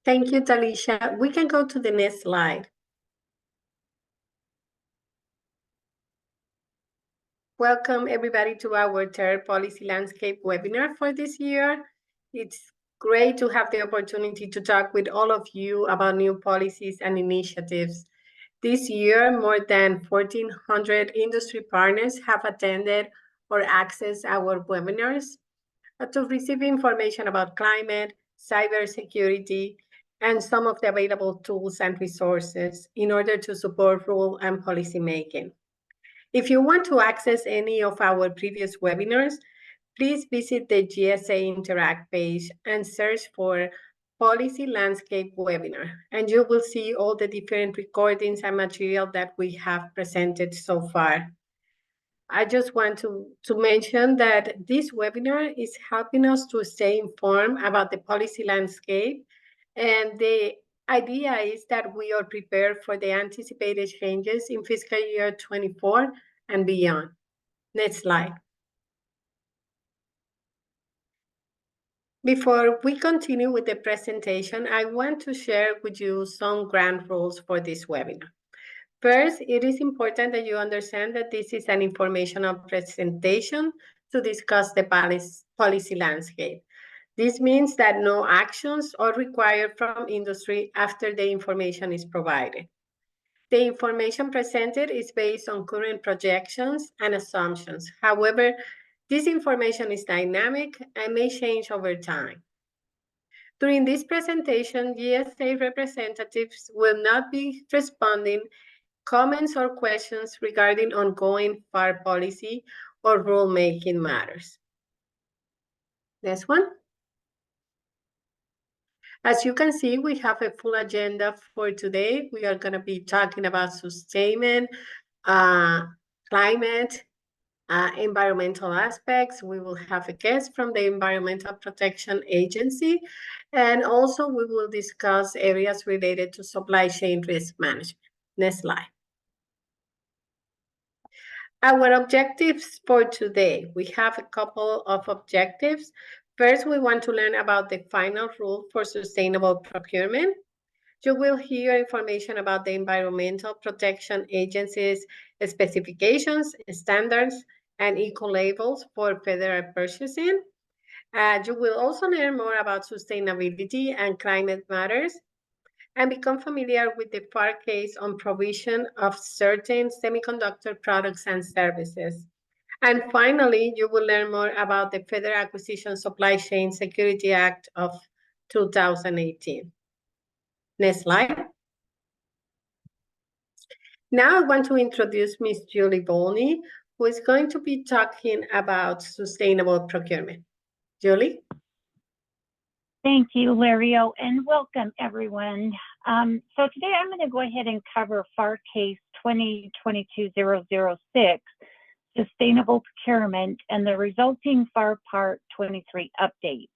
Thank you, Talisha. We can go to the next slide. Welcome everybody to our third policy landscape webinar for this year. It's great to have the opportunity to talk with all of you about new policies and initiatives. This year, more than 1,400 industry partners have attended or accessed our webinars to receive information about climate, cybersecurity, and some of the available tools and resources in order to support rule and policy making. If you want to access any of our previous webinars, please visit the GSA Interact page and search for Policy Landscape Webinar, and you will see all the different recordings and material that we have presented so far. I just want to mention that this webinar is helping us to stay informed about the policy landscape, and the idea is that we are prepared for the anticipated changes in fiscal year 24 and beyond. Next slide. Before we continue with the presentation, I want to share with you some ground rules for this webinar. First, it is important that you understand that this is an informational presentation to discuss the policy landscape. This means that no actions are required from industry after the information is provided. The information presented is based on current projections and assumptions. However, this information is dynamic and may change over time. During this presentation, GSA representatives will not be responding comments or questions regarding ongoing FAR policy or rulemaking matters. Next one. As you can see, we have a full agenda for today. We are going to be talking about sustainment, climate, environmental aspects. We will have a guest from the Environmental Protection Agency, and also we will discuss areas related to supply chain risk management. Next slide. Our objectives for today, we have a couple of objectives. First, we want to learn about the final rule for sustainable procurement. You will hear information about the Environmental Protection Agency's specifications, standards, and eco-labels for federal purchasing. You will also learn more about sustainability and climate matters, and become familiar with the FAR case on provision of certain semiconductor products and services. And finally, you will learn more about the Federal Acquisition Supply Chain Security Act of 2018. Next slide. Now I want to introduce Ms. Julie Volney, who is going to be talking about sustainable procurement. Julie? Thank you, Lario, and welcome everyone. So today I'm going to go ahead and cover FAR Case 2022-006, Sustainable Procurement, and the resulting FAR Part 23 updates.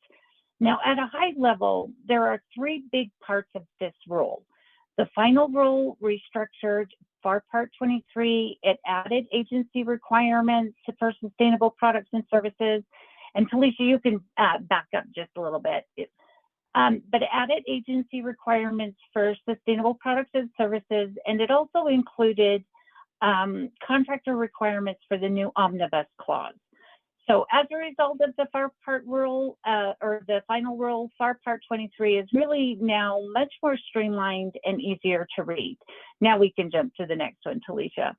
Now, at a high level, there are three big parts of this rule. The final rule restructured FAR Part 23. It added agency requirements for sustainable products and services. And Talisha, you can back up just a little bit. But it added agency requirements for sustainable products and services, and it also included contractor requirements for the new omnibus clause. So as a result of the FAR Part rule, or the final rule, FAR Part 23 is really now much more streamlined and easier to read. Now we can jump to the next one, Talisha.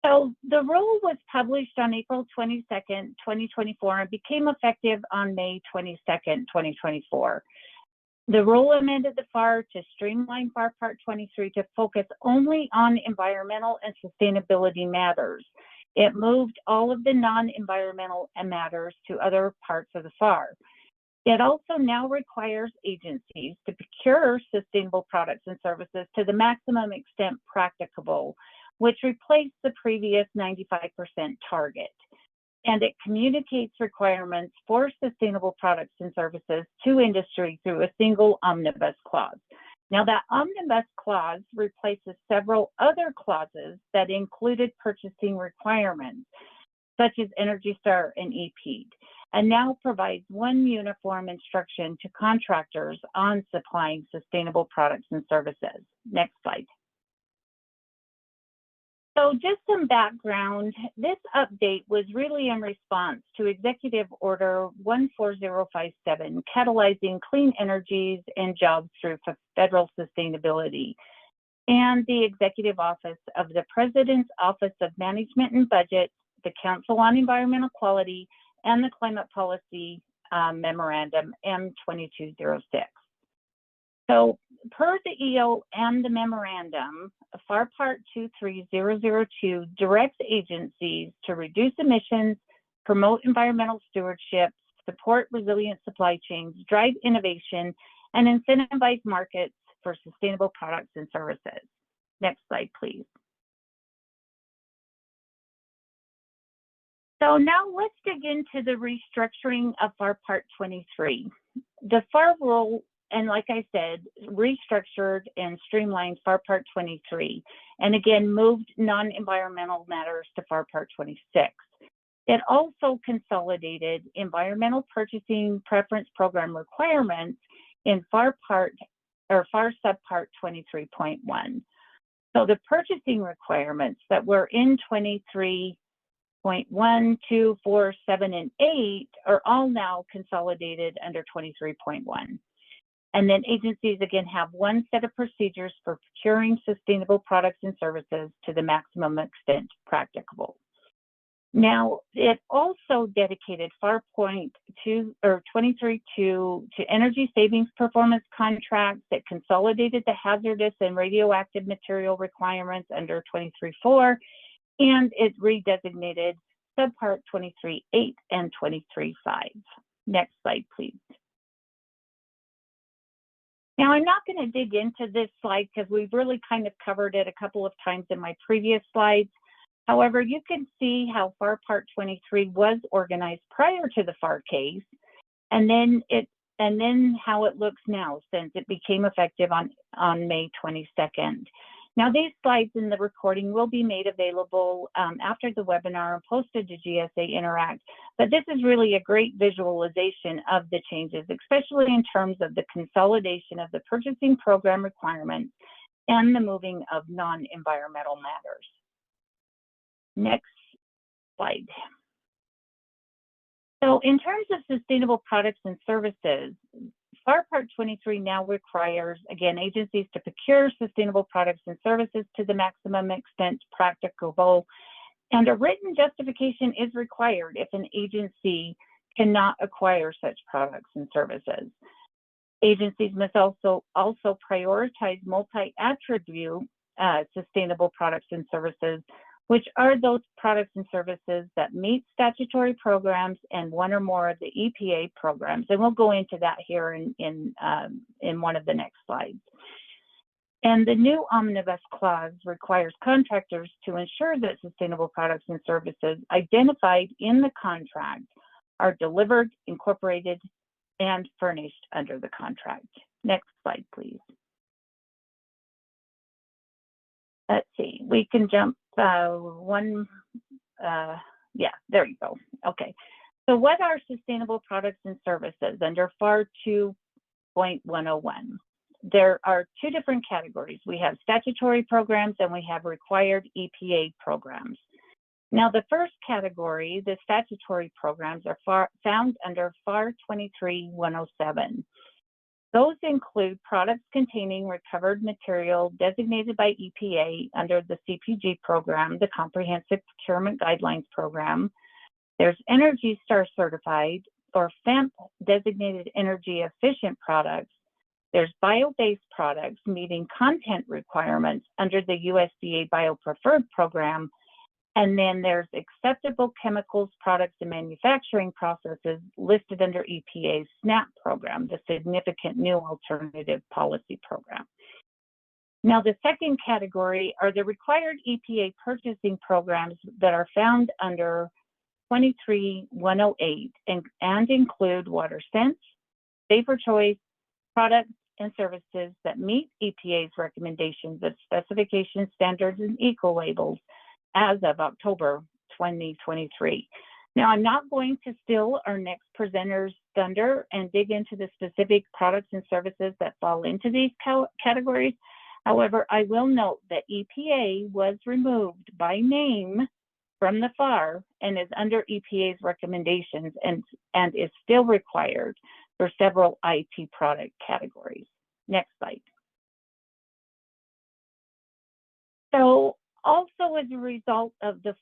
So the rule was published on April 22nd, 2024, and became effective on May 22nd, 2024. The rule amended the FAR to streamline FAR Part 23 to focus only on environmental and sustainability matters. It moved all of the non-environmental matters to other parts of the FAR. It also now requires agencies to procure sustainable products and services to the maximum extent practicable, which replaced the previous 95% target. And it communicates requirements for sustainable products and services to industry through a single omnibus clause. Now, that omnibus clause replaces several other clauses that included purchasing requirements, such as Energy Star and EPEAT. and now provides one uniform instruction to contractors on supplying sustainable products and services. Next slide. So just some background, this update was really in response to Executive Order 14057, catalyzing clean energies and jobs through federal sustainability, and the Executive Office of the President's Office of Management and Budget, the Council on Environmental Quality, and the Climate Policy Memorandum M2206. So per the EO and the memorandum, FAR Part 23002 directs agencies to reduce emissions, promote environmental stewardship, support resilient supply chains, drive innovation, and incentivize markets for sustainable products and services. Next slide, please. So now let's dig into the restructuring of FAR Part 23. The FAR rule, and like I said, restructured and streamlined FAR Part 23, and again, moved non-environmental matters to FAR Part 26. It also consolidated environmental purchasing preference program requirements in FAR Subpart 23.1. So the purchasing requirements that were in 23.1, 2, 4, 7, and 8 are all now consolidated under 23.1. And then agencies again have one set of procedures for procuring sustainable products and services to the maximum extent practicable. Now, it also dedicated FAR Point 23.2 to energy savings performance contracts that consolidated the hazardous and radioactive material requirements under 23.4, and it redesignated Subpart 23.8 and 23.5. Next slide, please. Now, I'm not going to dig into this slide because we've really kind of covered it a couple of times in my previous slides. However, you can see how FAR Part 23 was organized prior to the FAR case, and then how it looks now since it became effective on May 22nd. Now, these slides in the recording will be made available after the webinar and posted to GSA Interact, but this is really a great visualization of the changes, especially in terms of the consolidation of the purchasing program requirements and the moving of non-environmental matters. Next slide. So in terms of sustainable products and services, FAR Part 23 now requires, again, agencies to procure sustainable products and services to the maximum extent practicable, and a written justification is required if an agency cannot acquire such products and services. Agencies must also prioritize multi-attribute sustainable products and services, which are those products and services that meet statutory programs and one or more of the EPA programs. And we'll go into that here in one of the next slides. And the new omnibus clause requires contractors to ensure that sustainable products and services identified in the contract are delivered, incorporated, and furnished under the contract. Next slide, please. Let's see, we can jump yeah, there you go. Okay, so what are sustainable products and services under FAR 2.101? There are two different categories. We have statutory programs and we have required EPA programs. Now, the first category, the statutory programs, are found under FAR 23.107. Those include products containing recovered material designated by EPA under the CPG program, the Comprehensive Procurement Guidelines Program. There's Energy Star certified or FEMP designated energy efficient products. There's bio-based products meeting content requirements under the USDA BioPreferred program. And then there's acceptable chemicals, products, and manufacturing processes listed under EPA's SNAP program, the Significant New Alternative Policy Program. Now, the second category are the required EPA purchasing programs that are found under 23.108 and include WaterSense, Safer Choice, products and services that meet EPA's recommendations of specification standards and eco-labels as of October 2023. Now, I'm not going to steal our next presenter's thunder and dig into the specific products and services that fall into these categories. However, I will note that EPA was removed by name from the FAR and is under EPA's recommendations and is still required for several IT product categories. Next slide. So also as a result of the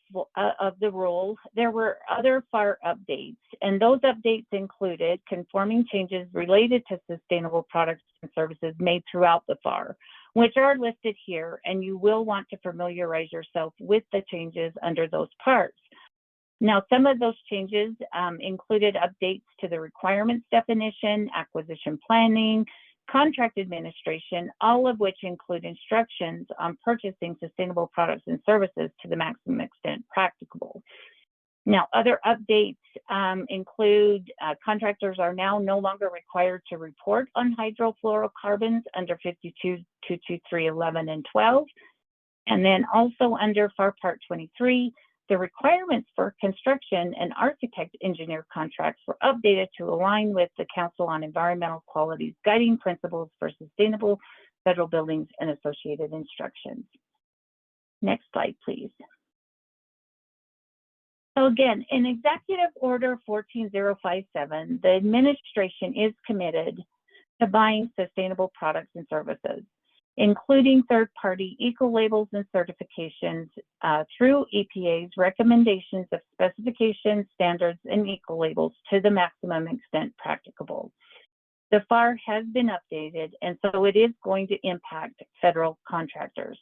rule, there were other FAR updates, and those updates included conforming changes related to sustainable products and services made throughout the FAR, which are listed here, and you will want to familiarize yourself with the changes under those parts. Now, some of those changes included updates to the requirements definition, acquisition planning, contract administration, all of which include instructions on purchasing sustainable products and services to the maximum extent practicable. Now, other updates include contractors are now no longer required to report on hydrofluorocarbons under 52.223.11 and 12. And then also under FAR Part 23, the requirements for construction and architect engineer contracts were updated to align with the Council on Environmental Quality's guiding principles for sustainable federal buildings and associated instructions. Next slide, please. So again, in Executive Order 14057, the administration is committed to buying sustainable products and services, including third-party eco-labels and certifications through EPA's recommendations of specifications, standards, and eco-labels to the maximum extent practicable. The FAR has been updated, and so it is going to impact federal contractors.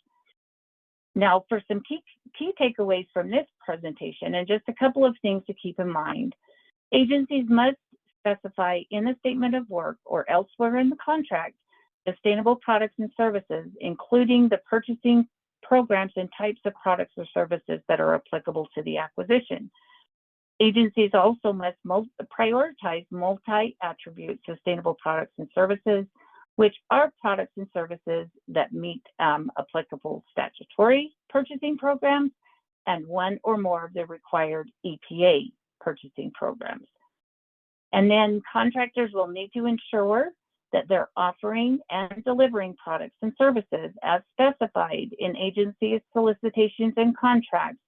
Now, for some key takeaways from this presentation, and just a couple of things to keep in mind, agencies must specify in the statement of work or elsewhere in the contract sustainable products and services, including the purchasing programs and types of products or services that are applicable to the acquisition. Agencies also must prioritize multi-attribute sustainable products and services, which are products and services that meet applicable statutory purchasing programs and one or more of the required EPA purchasing programs. And then contractors will need to ensure that they're offering and delivering products and services as specified in agency solicitations and contracts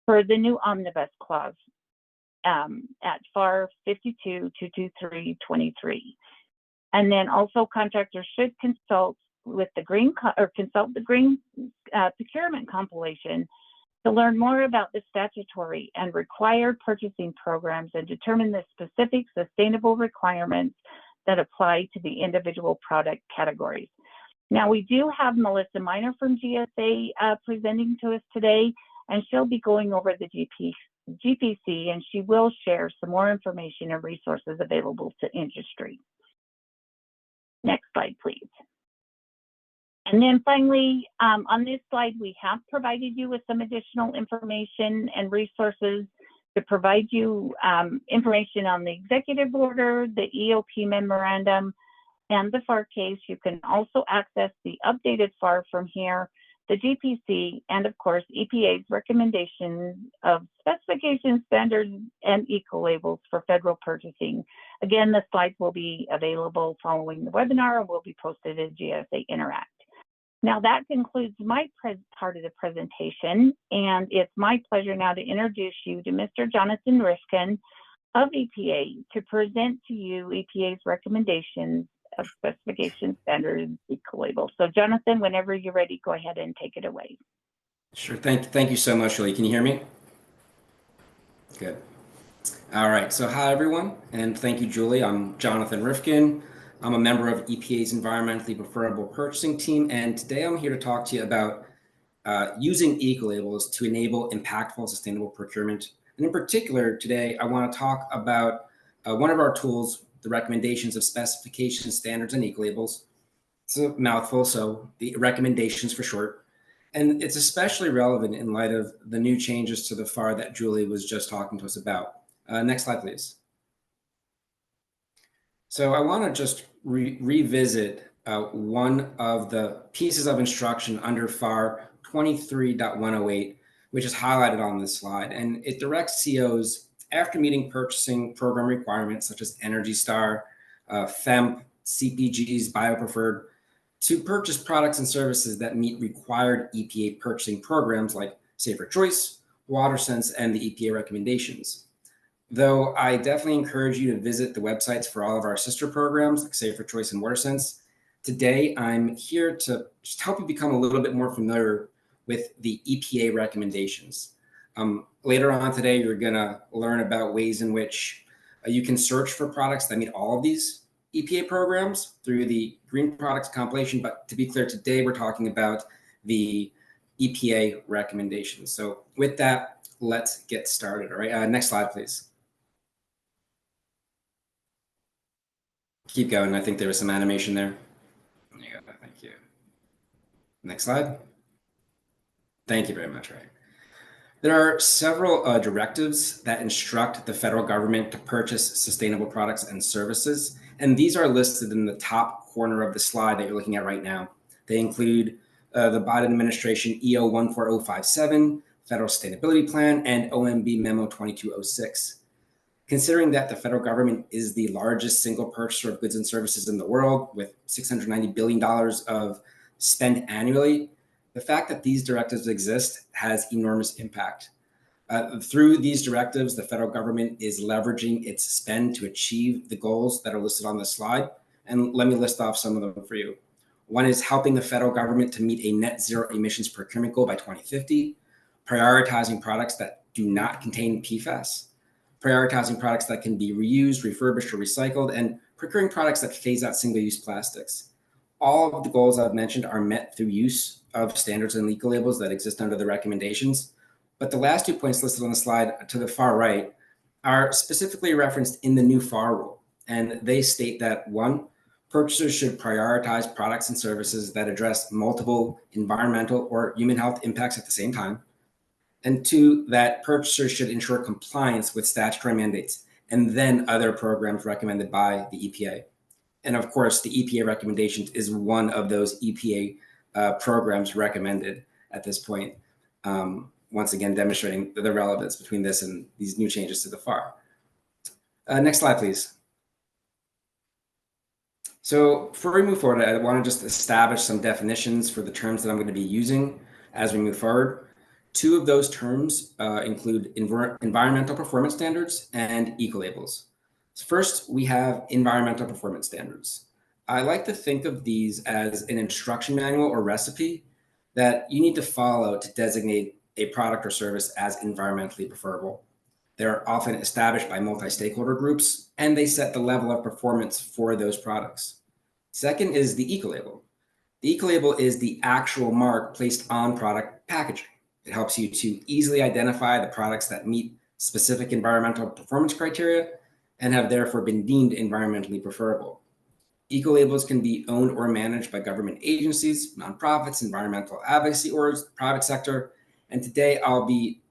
per the new omnibus clause at FAR 52.223.23. And then also contractors should consult with the green procurement compilation to learn more about the statutory and required purchasing programs and determine the specific sustainable requirements that apply to the individual product categories. Now, we do have Melissa Miner from GSA presenting to us today, and she'll be going over the GPC, and she will share some more information and resources available to industry. Next slide, please. And then finally, on this slide, we have provided you with some additional information and resources to provide you information on the executive order, the EOP memorandum, and the FAR case. You can also access the updated FAR from here, the GPC, and of course, EPA's recommendations of specifications, standards, and eco-labels for federal purchasing. Again, the slides will be available following the webinar and will be posted at GSA Interact. Now that concludes my part of the presentation, and it's my pleasure now to introduce you to Mr. Jonathan Rifkin of EPA to present to you EPA's recommendations of specification standards and eco-labels. So Jonathan, whenever you're ready, go ahead and take it away. Sure, thank you so much, Julie. Can you hear me? Good. All right, so hi everyone, and thank you, Julie. I'm Jonathan Rifkin. I'm a member of EPA's Environmentally Preferable Purchasing Team, and today I'm here to talk to you about using eco-labels to enable impactful sustainable procurement. And in particular, today I want to talk about one of our tools, the recommendations of specification standards and eco-labels. It's a mouthful, so the recommendations for short. And it's especially relevant in light of the new changes to the FAR that Julie was just talking to us about. Next slide, please. So I want to just revisit one of the pieces of instruction under FAR 23.108, which is highlighted on this slide, and it directs COs after meeting purchasing program requirements such as Energy Star, FEMP, CPGs, BioPreferred, to purchase products and services that meet required EPA purchasing programs like Safer Choice, WaterSense, and the EPA recommendations. Though I definitely encourage you to visit the websites for all of our sister programs like Safer Choice and WaterSense, today I'm here to just help you become a little bit more familiar with the EPA recommendations. Later on today, you're going to learn about ways in which you can search for products that meet all of these EPA programs through the Green Products compilation. But to be clear, today we're talking about the EPA recommendations. So with that, let's get started. All right, next slide, please. Keep going. I think there was some animation there. There you go. Thank you. Next slide. Thank you very much, Ray. There are several directives that instruct the federal government to purchase sustainable products and services, and these are listed in the top corner of the slide that you're looking at right now. They include the Biden administration EO 14057, Federal Sustainability Plan, and OMB Memo 2206. Considering that the federal government is the largest single purchaser of goods and services in the world, with $690 billion of spend annually, the fact that these directives exist has enormous impact. Through these directives, the federal government is leveraging its spend to achieve the goals that are listed on the slide. And let me list off some of them for you. One is helping the federal government to meet a net zero emissions procurement goal by 2050, prioritizing products that do not contain PFAS, prioritizing products that can be reused, refurbished, or recycled, and procuring products that phase out single-use plastics. All of the goals I've mentioned are met through use of standards and eco labels that exist under the recommendations. But the last 2 points listed on the slide to the far right are specifically referenced in the new FAR rule. And they state that 1, purchasers should prioritize products and services that address multiple environmental or human health impacts at the same time. And 2, that purchasers should ensure compliance with statutory mandates and then other programs recommended by the EPA. And of course, the EPA recommendations is one of those EPA programs recommended at this point, once again demonstrating the relevance between this and these new changes to the FAR. Next slide, please. So before we move forward, I want to just establish some definitions for the terms that I'm going to be using as we move forward. 2 of those terms include environmental performance standards and eco labels. So first, we have environmental performance standards. I like to think of these as an instruction manual or recipe that you need to follow to designate a product or service as environmentally preferable. They're often established by multi-stakeholder groups, and they set the level of performance for those products. Second is the eco label. The eco label is the actual mark placed on product packaging. It helps you to easily identify the products that meet specific environmental performance criteria and have therefore been deemed environmentally preferable. Eco labels can be owned or managed by government agencies, nonprofits, environmental advocacy orgs, private sector. And today I'll be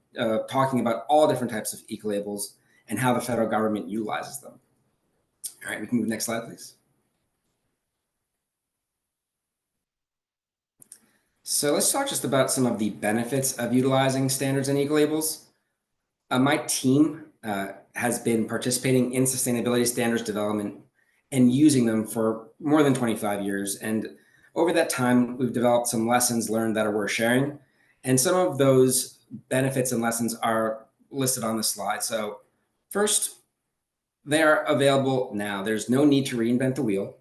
talking about all different types of eco labels and how the federal government utilizes them. All right, we can move next slide, please. So let's talk just about some of the benefits of utilizing standards and eco labels. My team has been participating in sustainability standards development and using them for more than 25 years. And over that time, we've developed some lessons learned that are worth sharing. And some of those benefits and lessons are listed on the slide. So first, they are available now. There's no need to reinvent the wheel.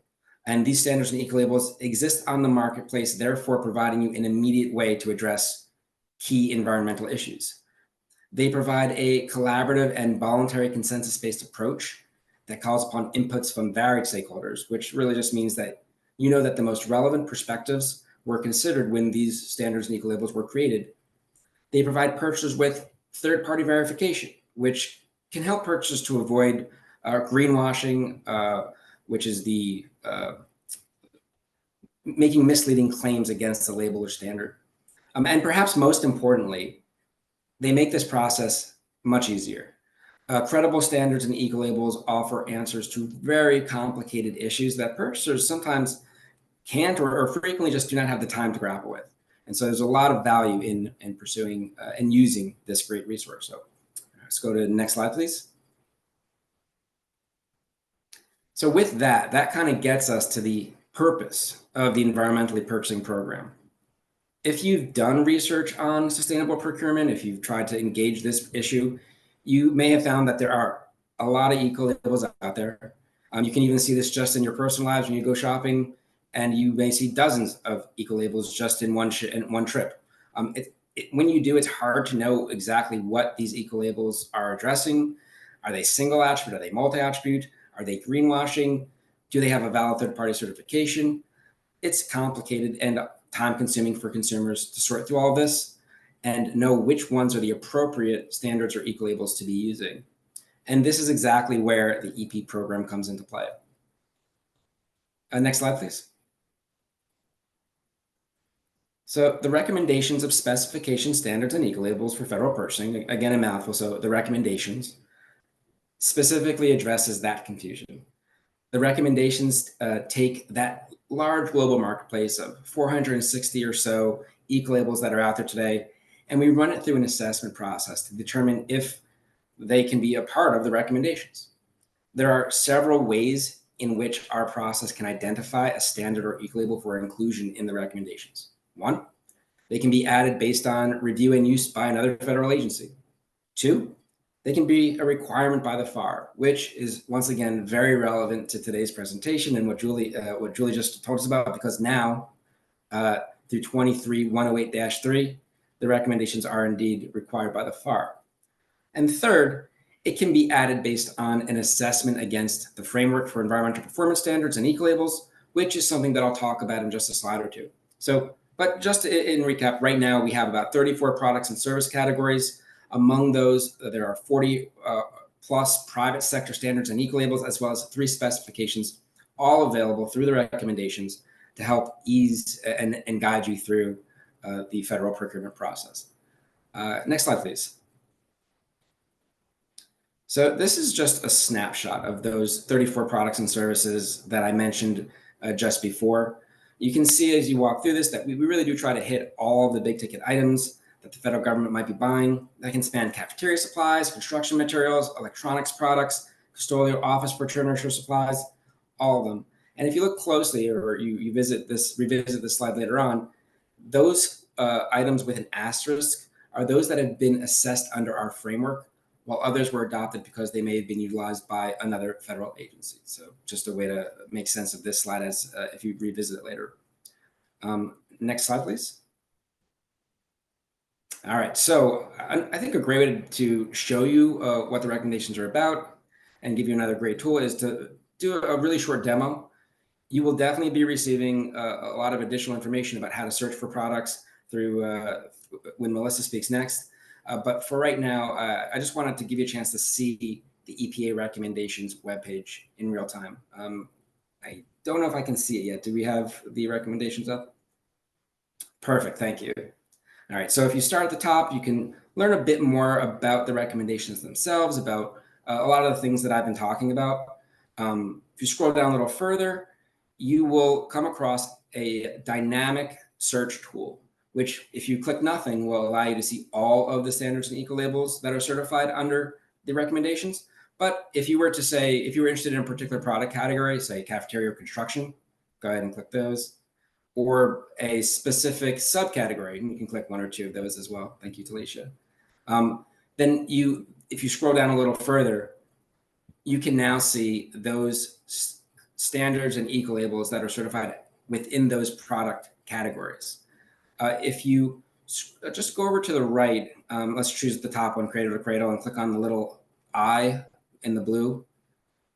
And these standards and eco labels exist on the marketplace, therefore providing you an immediate way to address key environmental issues. They provide a collaborative and voluntary consensus-based approach that calls upon inputs from varied stakeholders, which really just means that you know that the most relevant perspectives were considered when these standards and eco labels were created. They provide purchasers with third-party verification, which can help purchasers to avoid greenwashing, which is the making misleading claims against the label or standard. And perhaps most importantly, they make this process much easier. Credible standards and eco labels offer answers to very complicated issues that purchasers sometimes can't or frequently just do not have the time to grapple with. And so there's a lot of value in pursuing and using this great resource. So let's go to the next slide, please. So with that, that kind of gets us to the purpose of the environmentally purchasing program. If you've done research on sustainable procurement, if you've tried to engage this issue, you may have found that there are a lot of eco-labels out there. You can even see this just in your personal lives when you go shopping, and you may see dozens of eco-labels just in one trip. When you do, it's hard to know exactly what these eco-labels are addressing. Are they single attribute? Are they multi-attribute? Are they greenwashing? Do they have a valid third-party certification? It's complicated and time-consuming for consumers to sort through all of this and know which ones are the appropriate standards or eco-labels to be using. And this is exactly where the EP program comes into play. Next slide, please. So the recommendations of specification standards and eco-labels for federal purchasing, again, a mouthful, so the recommendations specifically addresses that confusion. The recommendations take that large global marketplace of 460 or so eco-labels that are out there today, and we run it through an assessment process to determine if they can be a part of the recommendations. There are several ways in which our process can identify a standard or eco-label for inclusion in the recommendations. One, they can be added based on review and use by another federal agency. Two, they can be a requirement by the FAR, which is once again very relevant to today's presentation and what Julie just told us about, because now through 23-108-3, the recommendations are indeed required by the FAR. And third, it can be added based on an assessment against the framework for environmental performance standards and eco-labels, which is something that I'll talk about in just a slide or two. So, but just in recap, right now we have about 34 products and service categories. Among those, there are 40 plus private sector standards and eco-labels, as well as 3 specifications, all available through the recommendations to help ease and guide you through the federal procurement process. Next slide, please. So this is just a snapshot of those 34 products and services that I mentioned just before. You can see as you walk through this that we really do try to hit all of the big ticket items that the federal government might be buying. That can span cafeteria supplies, construction materials, electronics products, custodial office furniture supplies, all of them. And if you look closely, or you revisit this slide later on, those items with an asterisk are those that have been assessed under our framework, while others were adopted because they may have been utilized by another federal agency. So just a way to make sense of this slide as if you revisit it later. Next slide, please. All right, so I think a great way to show you what the recommendations are about and give you another great tool is to do a really short demo. You will definitely be receiving a lot of additional information about how to search for products through when Melissa speaks next. But for right now, I just wanted to give you a chance to see the EPA recommendations webpage in real time. I don't know if I can see it yet. Do we have the recommendations up? Perfect, thank you. All right, so if you start at the top, you can learn a bit more about the recommendations themselves, about a lot of the things that I've been talking about. If you scroll down a little further, you will come across a dynamic search tool, which if you click nothing will allow you to see all of the standards and eco-labels that are certified under the recommendations. But if you were to say, if you were interested in a particular product category, say cafeteria or construction, go ahead and click those. Or a specific subcategory, and you can click 1 or 2 of those as well. Thank you, Talisha. Then if you scroll down a little further, you can now see those standards and eco-labels that are certified within those product categories. If you just go over to the right, let's choose the top one, cradle to cradle, and click on the little I in the blue.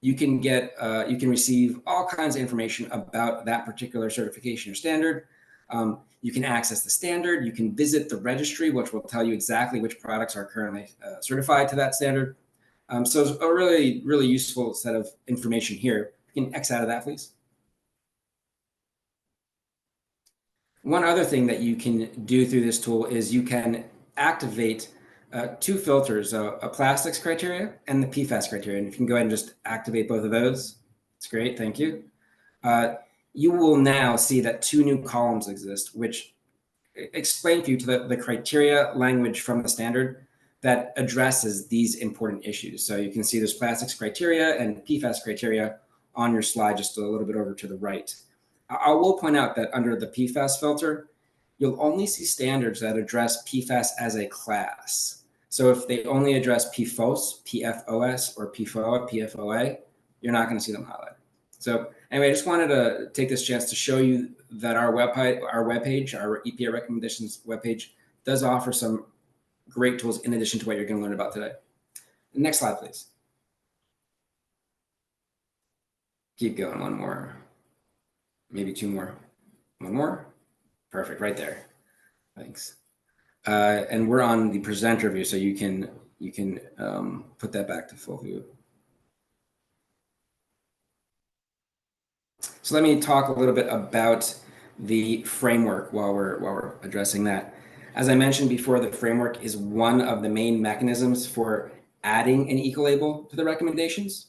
You can receive all kinds of information about that particular certification or standard. You can access the standard. You can visit the registry, which will tell you exactly which products are currently certified to that standard. So it's a really, really useful set of information here. You can X out of that, please. One other thing that you can do through this tool is you can activate 2 filters, a plastics criteria and the PFAS criteria. And if you can go ahead and just activate both of those, it's great, thank you. You will now see that 2 new columns exist, which explain for you to the criteria language from the standard that addresses these important issues. So you can see there's plastics criteria and PFAS criteria on your slide, just a little bit over to the right. I will point out that under the PFAS filter, you'll only see standards that address PFAS as a class. So if they only address PFOS, PFOS, or PFOA, PFOA, you're not going to see them highlighted. So anyway, I just wanted to take this chance to show you that our webpage, our EPA recommendations webpage, does offer some great tools in addition to what you're going to learn about today. Next slide, please. Keep going, one more, maybe two more, one more. Perfect, right there. Thanks. And we're on the presenter view, so you can put that back to full view. So let me talk a little bit about the framework while we're addressing that. As I mentioned before, the framework is one of the main mechanisms for adding an eco-label to the recommendations,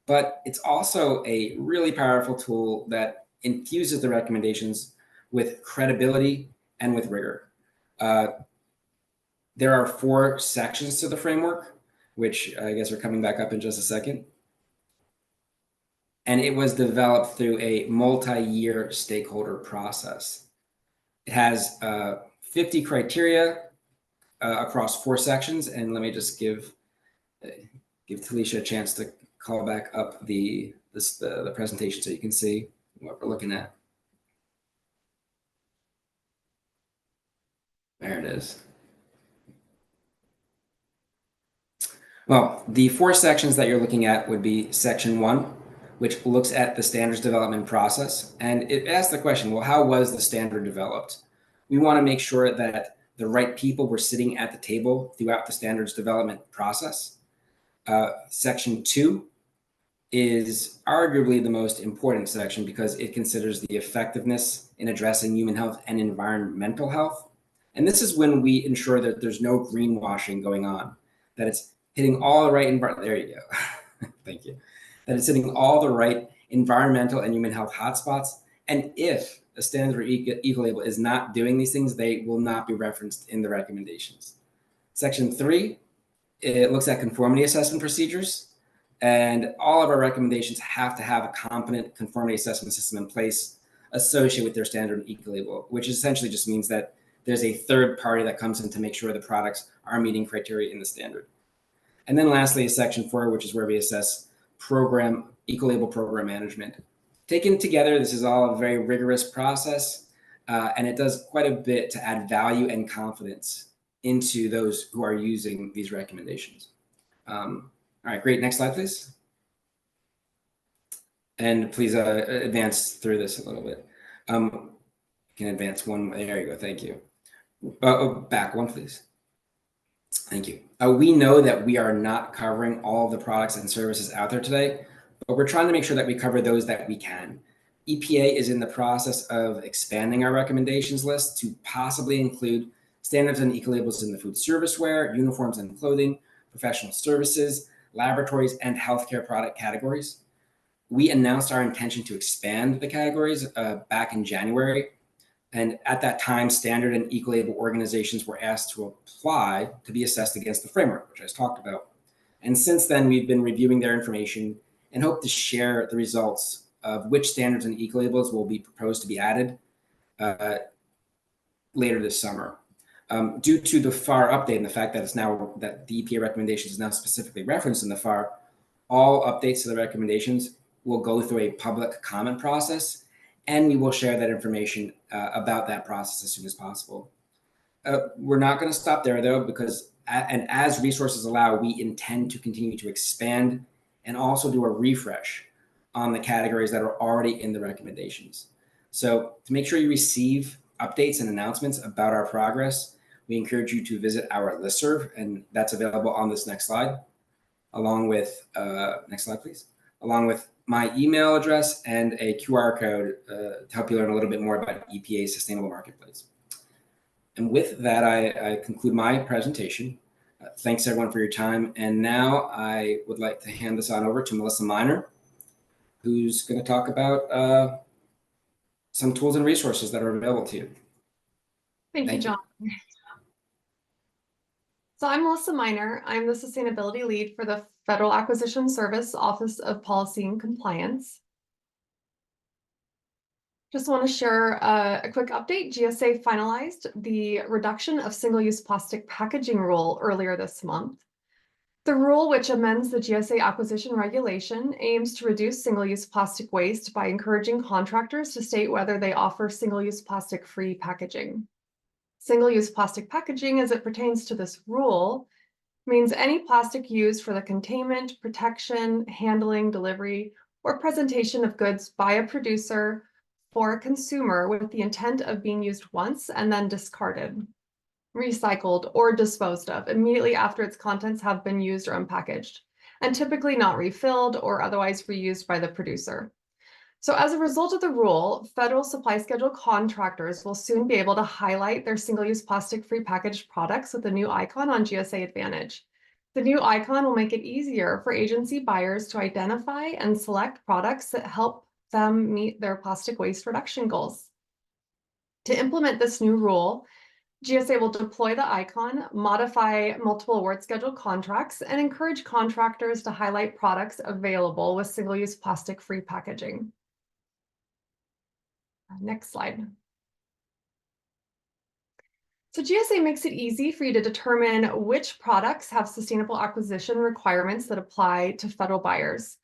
but it's also a really powerful tool that infuses the recommendations with credibility and with rigor. There are 4 sections to the framework, which I guess are coming back up in just a second. And it was developed through a multi-year stakeholder process. It has 50 criteria across 4 sections. And let me just give Talisha a chance to call back up the presentation so you can see what we're looking at. There it is. Well, the 4 sections that you're looking at would be section 1, which looks at the standards development process. And it asks the question, well, how was the standard developed? We want to make sure that the right people were sitting at the table throughout the standards development process. Section 2 is arguably the most important section because it considers the effectiveness in addressing human health and environmental health. And this is when we ensure that there's no greenwashing going on, that it's hitting all the right, there you go, thank you, that it's hitting all the right environmental and human health hotspots. And if a standard or eco-label is not doing these things, they will not be referenced in the recommendations. Section 3, it looks at conformity assessment procedures. And all of our recommendations have to have a competent conformity assessment system in place associated with their standard and eco-label, which essentially just means that there's a third party that comes in to make sure the products are meeting criteria in the standard. And then lastly is section 4, which is where we assess eco-label program management. Taken together, this is all a very rigorous process, and it does quite a bit to add value and confidence into those who are using these recommendations. All right, great. Next slide, please. And please advance through this a little bit. You can advance one. There you go. Thank you. Back one, please. Thank you. We know that we are not covering all the products and services out there today, but we're trying to make sure that we cover those that we can. EPA is in the process of expanding our recommendations list to possibly include standards and eco-labels in the food serviceware, uniforms and clothing, professional services, laboratories, and healthcare product categories. We announced our intention to expand the categories back in January. And at that time, standard and eco-label organizations were asked to apply to be assessed against the framework, which I just talked about. And since then, we've been reviewing their information and hope to share the results of which standards and eco-labels will be proposed to be added later this summer. Due to the FAR update and the fact that the EPA recommendations is now specifically referenced in the FAR, all updates to the recommendations will go through a public comment process, and we will share that information about that process as soon as possible. We're not going to stop there, though, because as resources allow, we intend to continue to expand and also do a refresh on the categories that are already in the recommendations. So to make sure you receive updates and announcements about our progress, we encourage you to visit our listserv, and that's available on this next slide, along with, next slide, please, along with my email address and a QR code to help you learn a little bit more about EPA's Sustainable Marketplace. And with that, I conclude my presentation. Thanks, everyone, for your time. And now I would like to hand this on over to Melissa Miner, who's going to talk about some tools and resources that are available to you. Thank you, John. So I'm Melissa Miner. I'm the sustainability lead for the Federal Acquisition Service, Office of Policy and Compliance. Just want to share a quick update. GSA finalized the reduction of single-use plastic packaging rule earlier this month. The rule, which amends the GSA acquisition regulation, aims to reduce single-use plastic waste by encouraging contractors to state whether they offer single-use plastic-free packaging. Single-use plastic packaging, as it pertains to this rule, means any plastic used for the containment, protection, handling, delivery, or presentation of goods by a producer for a consumer with the intent of being used once and then discarded, recycled, or disposed of immediately after its contents have been used or unpackaged, and typically not refilled or otherwise reused by the producer. So as a result of the rule, federal supply schedule contractors will soon be able to highlight their single-use plastic-free packaged products with a new icon on GSA Advantage. The new icon will make it easier for agency buyers to identify and select products that help them meet their plastic waste reduction goals. To implement this new rule, GSA will deploy the icon, modify multiple award schedule contracts, and encourage contractors to highlight products available with single-use plastic-free packaging. Next slide. So GSA makes it easy for you to determine which products have sustainable acquisition requirements that apply to federal buyers.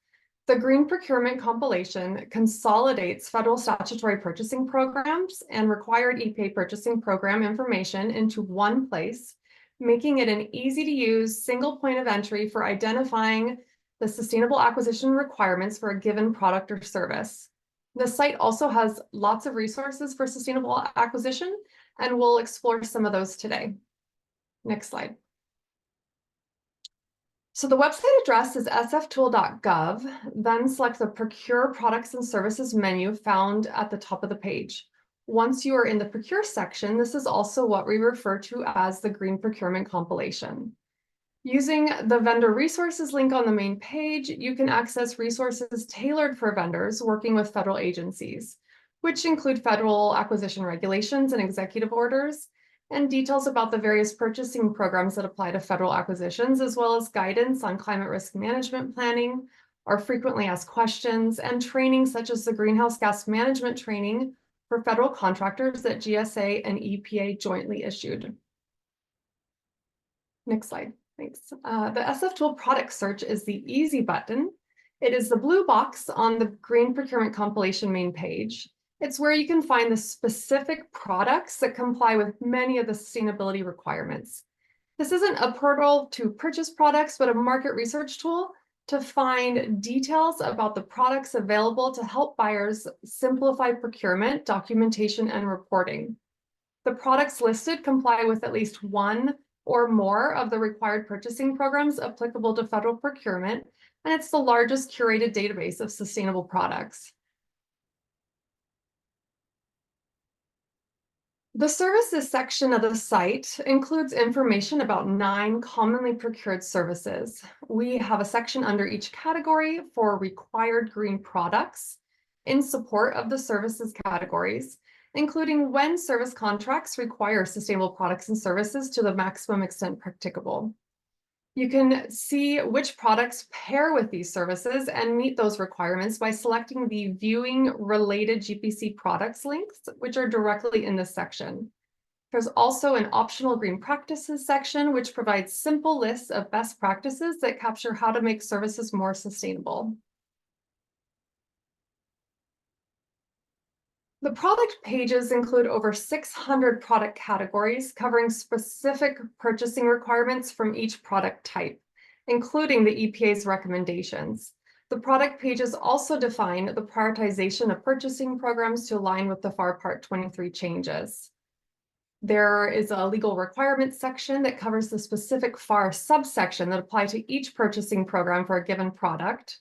The Green Procurement Compilation consolidates federal statutory purchasing programs and required EPA purchasing program information into one place, making it an easy-to-use single point of entry for identifying the sustainable acquisition requirements for a given product or service. The site also has lots of resources for sustainable acquisition, and we'll explore some of those today. Next slide. So the website address is sftool.gov, then select the Procure Products and Services menu found at the top of the page. Once you are in the Procure section, this is also what we refer to as the Green Procurement Compilation. Using the Vendor Resources link on the main page, you can access resources tailored for vendors working with federal agencies, which include federal acquisition regulations and executive orders, and details about the various purchasing programs that apply to federal acquisitions, as well as guidance on climate risk management planning, our frequently asked questions, and training such as the greenhouse gas management training for federal contractors that GSA and EPA jointly issued. Next slide, thanks. The SF Tool product search is the easy button. It is the blue box on the Green Procurement Compilation main page. It's where you can find the specific products that comply with many of the sustainability requirements. This isn't a portal to purchase products, but a market research tool to find details about the products available to help buyers simplify procurement, documentation, and reporting. The products listed comply with at least one or more of the required purchasing programs applicable to federal procurement, and it's the largest curated database of sustainable products. The services section of the site includes information about 9 commonly procured services. We have a section under each category for required green products in support of the services categories, including when service contracts require sustainable products and services to the maximum extent practicable. You can see which products pair with these services and meet those requirements by selecting the Viewing Related GPC Products links, which are directly in this section. There's also an optional green practices section, which provides simple lists of best practices that capture how to make services more sustainable. The product pages include over 600 product categories covering specific purchasing requirements from each product type, including the EPA's recommendations. The product pages also define the prioritization of purchasing programs to align with the FAR Part 23 changes. There is a legal requirements section that covers the specific FAR subsection that apply to each purchasing program for a given product.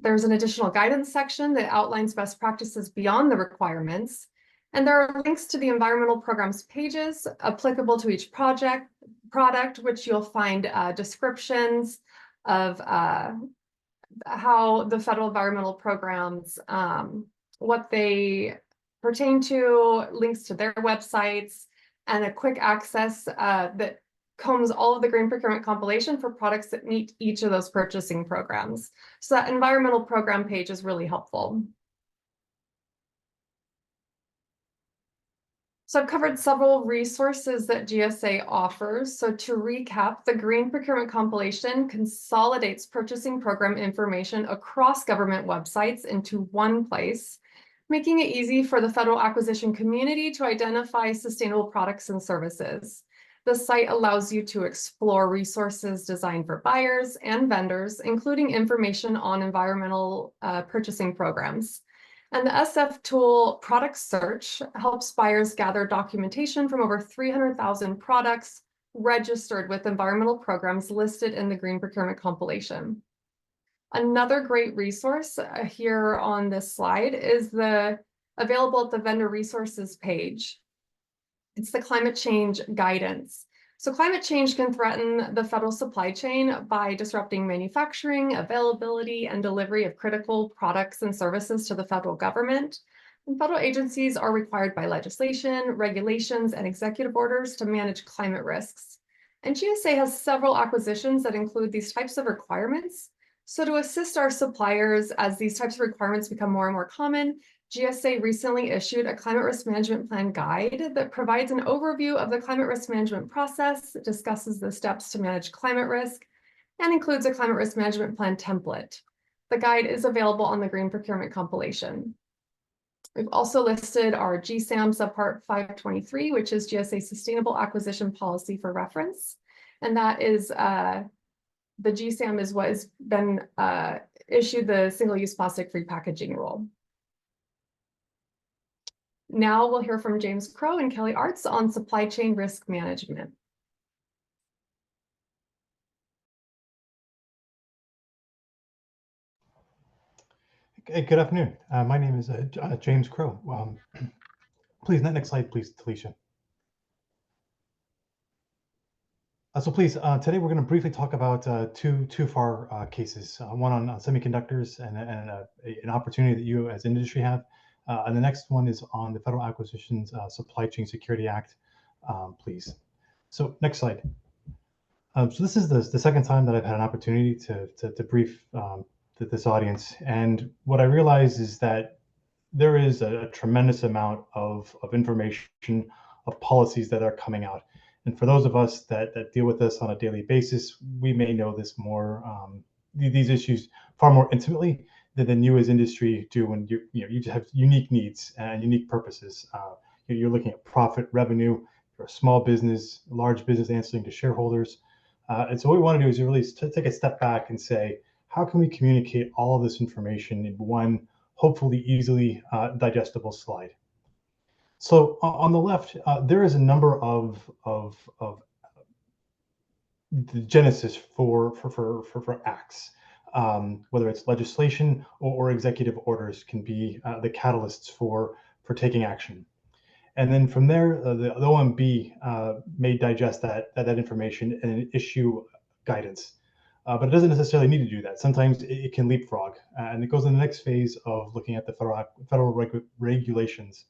There's an additional guidance section that outlines best practices beyond the requirements. And there are links to the environmental programs pages applicable to each product, which you'll find descriptions of how the federal environmental programs, what they pertain to, links to their websites, and a quick access that combs all of the green procurement compilation for products that meet each of those purchasing programs. So that environmental program page is really helpful. So I've covered several resources that GSA offers. So to recap, the Green Procurement Compilation consolidates purchasing program information across government websites into one place, making it easy for the federal acquisition community to identify sustainable products and services. The site allows you to explore resources designed for buyers and vendors, including information on environmental purchasing programs. And the SF tool Product Search helps buyers gather documentation from over 300,000 products registered with environmental programs listed in the Green Procurement Compilation. Another great resource here on this slide is available at the vendor resources page. It's the climate change guidance. So climate change can threaten the federal supply chain by disrupting manufacturing, availability, and delivery of critical products and services to the federal government. And federal agencies are required by legislation, regulations, and executive orders to manage climate risks. And GSA has several acquisitions that include these types of requirements. So to assist our suppliers as these types of requirements become more and more common, GSA recently issued a climate risk management plan guide that provides an overview of the climate risk management process, discusses the steps to manage climate risk, and includes a climate risk management plan template. The guide is available on the Green Procurement Compilation. We've also listed our GSAM subpart 523, which is GSA Sustainable Acquisition Policy for reference. And that is, the GSAM is what has been issued the single-use plastic-free packaging rule. Now we'll hear from James Crow and Kelly Arts on supply chain risk management. Good afternoon. My name is James Crow. Please, next slide, please, Talisha. So please, today we're going to briefly talk about two FAR cases, one on semiconductors and an opportunity that you as industry have. And the next one is on the Federal Acquisitions Supply Chain Security Act, please. So next slide. So this is the second time that I've had an opportunity to brief this audience. And what I realize is that there is a tremendous amount of information, of policies that are coming out. And for those of us that deal with this on a daily basis, we may know this more, these issues far more intimately than you as industry do when you just have unique needs and unique purposes. You're looking at profit, revenue, you're a small business, large business answering to shareholders. And so what we want to do is really take a step back and say, how can we communicate all of this information in one, hopefully easily digestible slide? So on the left, there is a number of the genesis for acts. Whether it's legislation or executive orders can be the catalysts for taking action. And then from there, the OMB may digest that information and issue guidance. But it doesn't necessarily need to do that. Sometimes it can leapfrog, and it goes in the next phase of looking at the federal regulations.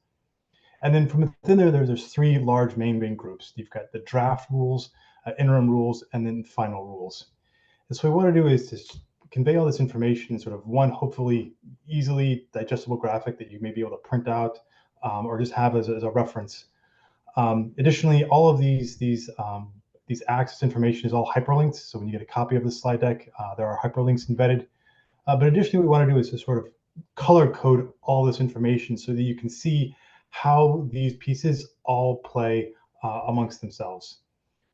And then from within there's three large main groups. You've got the draft rules, interim rules, and then final rules. And so what we want to do is to convey all this information in sort of one hopefully easily digestible graphic that you may be able to print out or just have as a reference. Additionally, all of these acts, this information is all hyperlinked. So when you get a copy of the slide deck, there are hyperlinks embedded. But additionally, what we want to do is to sort of color code all this information so that you can see how these pieces all play amongst themselves.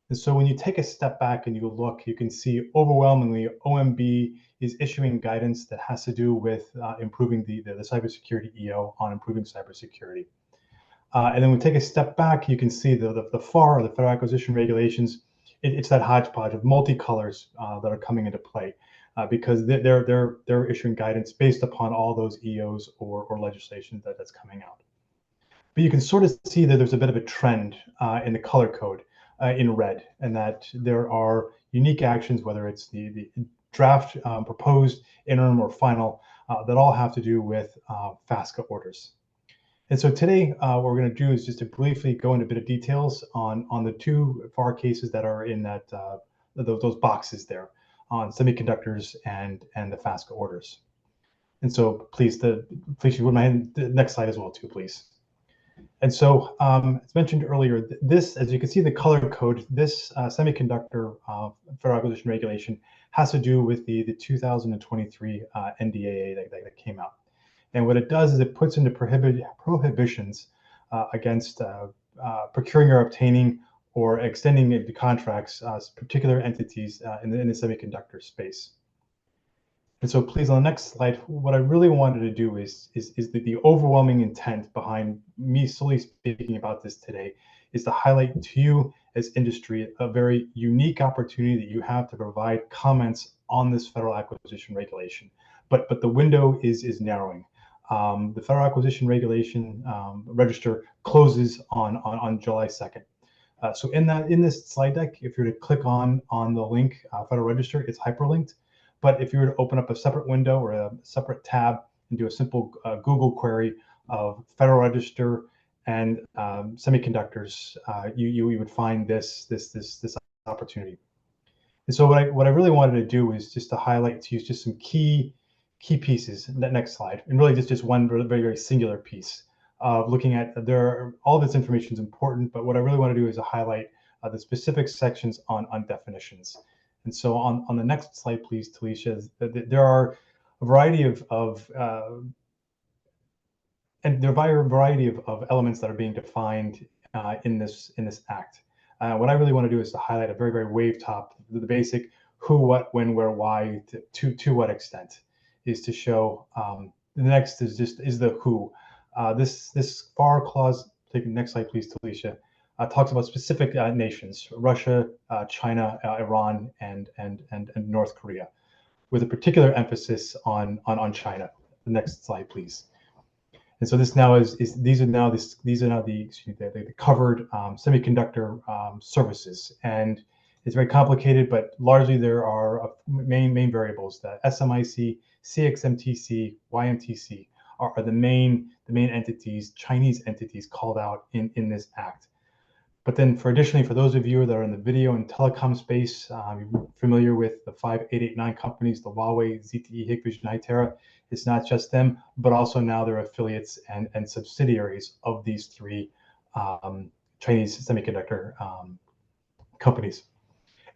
And so when you take a step back and you look, you can see overwhelmingly OMB is issuing guidance that has to do with improving the cybersecurity EO on improving cybersecurity. And then when we take a step back, you can see the FAR, the Federal Acquisition Regulations. It's that hodgepodge of multicolors that are coming into play because they're issuing guidance based upon all those EOs or legislation that's coming out. But you can sort of see that there's a bit of a trend in the color code in red, and that there are unique actions, whether it's the draft, proposed, interim, or final, that all have to do with FASCA orders. And so today, what we're going to do is just to briefly go into a bit of details on the two FAR cases that are in that those boxes there on semiconductors and the FASCA orders. And so please, please, you would mind the next slide as well too, please. And so, as mentioned earlier, this, as you can see, the color code, this semiconductor federal acquisition regulation has to do with the 2023 NDAA that came out. And what it does is it puts into prohibitions against procuring or obtaining or extending the contracts particular entities in the semiconductor space. And so please, on the next slide, what I really wanted to do is the overwhelming intent behind me solely speaking about this today is to highlight to you as industry a very unique opportunity that you have to provide comments on this federal acquisition regulation. But the window is narrowing. The federal acquisition regulation register closes on July 2nd. So in this slide deck, if you were to click on the link Federal Register, it's hyperlinked. But if you were to open up a separate window or a separate tab and do a simple Google query of Federal Register and semiconductors, you would find this opportunity. And so what I really wanted to do is just to highlight to you just some key pieces. That next slide, and really just one very singular piece of looking at all of this information is important, but what I really want to do is to highlight the specific sections on definitions. And so on the next slide, please, Talisha, there are a variety of elements that are being defined in this act. What I really want to do is to highlight a very wave top, the basic who, what, when, where, why, to what extent, is to show. The next is the who. This FAR clause, take the next slide, please, Talisha, talks about specific nations: Russia, China, Iran, and North Korea, with a particular emphasis on China. The next slide, please. And so this now these are now the covered semiconductor services, and it's very complicated, but largely there are main variables that SMIC, CXMTC, YMTC are the main entities, Chinese entities called out in this act. But then additionally, for those of you that are in the video and telecom space, you're familiar with the 5889 companies, the Huawei, ZTE, Hikvision, Hytera. It's not just them, but also now their affiliates and subsidiaries of these three Chinese semiconductor companies.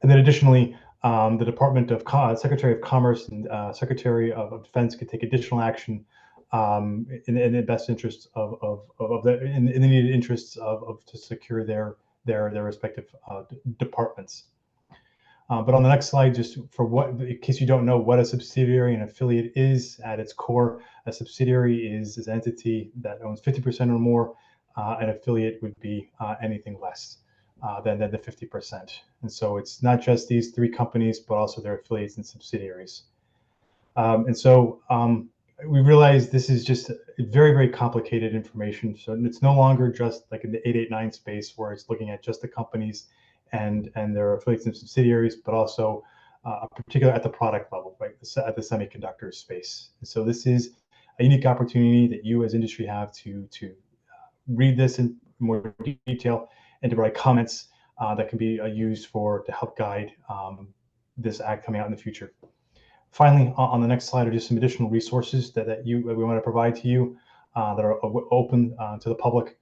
And then additionally, the Department of Secretary of Commerce and Secretary of Defense could take additional action in the best interests in the needed interests to secure their respective departments. But on the next slide, just in case you don't know what a subsidiary and affiliate is at its core, a subsidiary is an entity that owns 50% or more. An affiliate would be anything less than the 50%. And so it's not just these three companies, but also their affiliates and subsidiaries. And so we realize this is just very complicated information. So it's no longer just like in the 889 space where it's looking at just the companies and their affiliates and subsidiaries, but also particularly at the product level, right, at the semiconductor space. And so this is a unique opportunity that you as industry have to read this in more detail and to write comments that can be used to help guide this act coming out in the future. Finally, on the next slide are just some additional resources that we want to provide to you that are open to the public.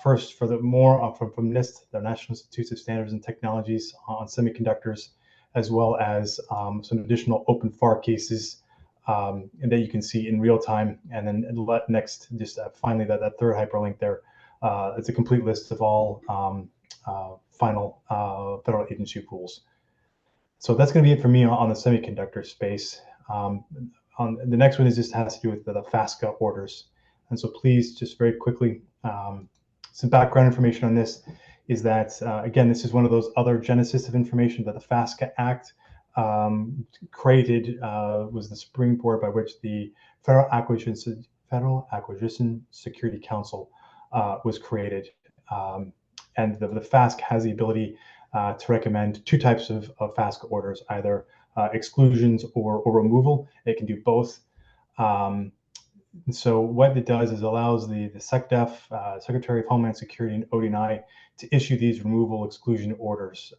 First, from NIST, the National Institutes of Standards and Technologies on semiconductors, as well as some additional open FAR cases that you can see in real time. And then next, just finally, that third hyperlink there, it's a complete list of all final federal agency rules. So that's going to be it for me on the semiconductor space. On the next one has to do with the FASCA orders. And so please, just very quickly, some background information on this is that, again, this is one of those other genesis of information that the FASCA Act created, was the springboard by which the Federal Acquisition Security Council was created. And the FASC has the ability to recommend two types of FASCA orders, either exclusions or removal. It can do both. And so what it does is allows the SecDef, Secretary of Homeland Security, and ODNI to issue these removal exclusion orders.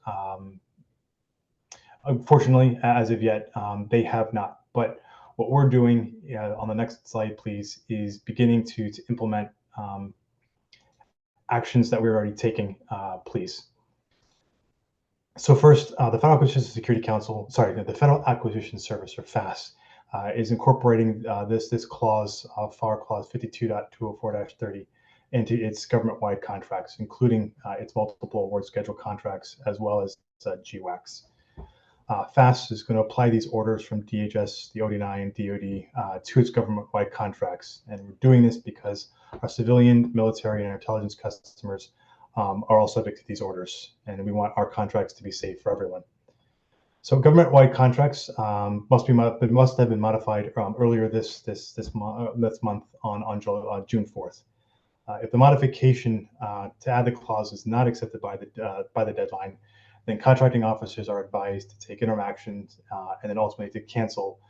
Unfortunately, as of yet, they have not. But what we're doing on the next slide, please, is beginning to implement actions that we're already taking, please. So first, the Federal Acquisition Security Council, the Federal Acquisition Service, or FAS, is incorporating this clause, FAR clause 52.204-30, into its government-wide contracts, including its multiple award schedule contracts, as well as GWACs. FAS is going to apply these orders from DHS, the ODNI, and DoD to its government-wide contracts. And we're doing this because our civilian, military, and intelligence customers are all subject to these orders, and we want our contracts to be safe for everyone. So government-wide contracts must have been modified earlier this month on June 4th. If the modification to add the clause is not accepted by the deadline, then contracting officers are advised to take interim actions and then ultimately to cancel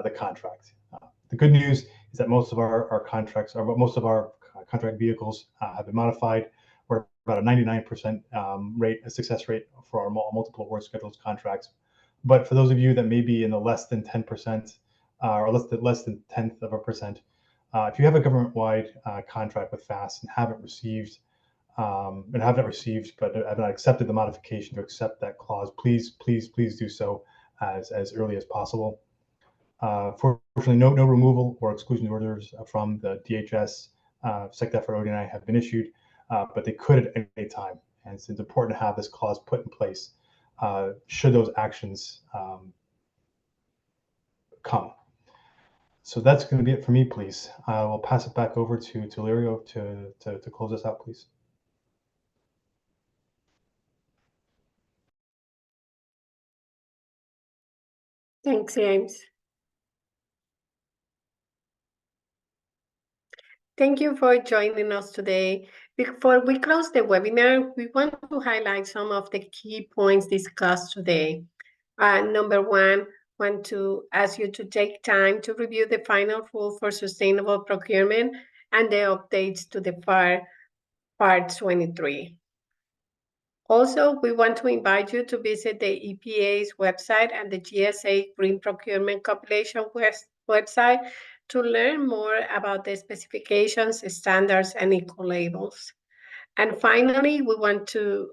the contract. The good news is that most of our contracts, or most of our contract vehicles have been modified. We're about a 99% success rate for our multiple award schedules contracts. But for those of you that may be in the less than 10% or less than 0.1%, if you have a government-wide contract with FAS and haven't received but have not accepted the modification to accept that clause, please do so as early as possible. Fortunately, no removal or exclusion orders from the DHS, SecDef, or ODNI have been issued, but they could at any time. And it's important to have this clause put in place should those actions come. So that's going to be it for me, please. I will pass it back over to Lirio to close us out, please. Thanks, James. Thank you for joining us today. Before we close the webinar, we want to highlight some of the key points discussed today. Number one, I want to ask you to take time to review the final rule for sustainable procurement and the updates to the FAR Part 23. Also, we want to invite you to visit the EPA's website and the GSA Green Procurement Compilation website to learn more about the specifications, standards, and eco-labels. And finally, we want to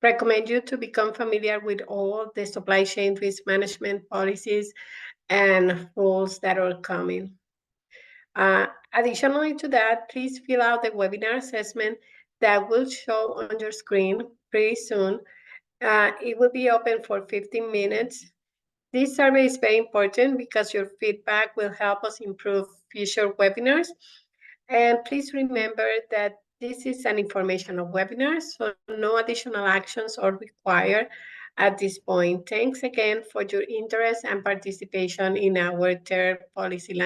recommend you to become familiar with all the supply chain risk management policies and rules that are coming. Additionally to that, please fill out the webinar assessment that will show on your screen pretty soon. It will be open for 15 minutes. This survey is very important because your feedback will help us improve future webinars. And please remember that this is an informational webinar, so no additional actions are required at this point. Thanks again for your interest and participation in our third policy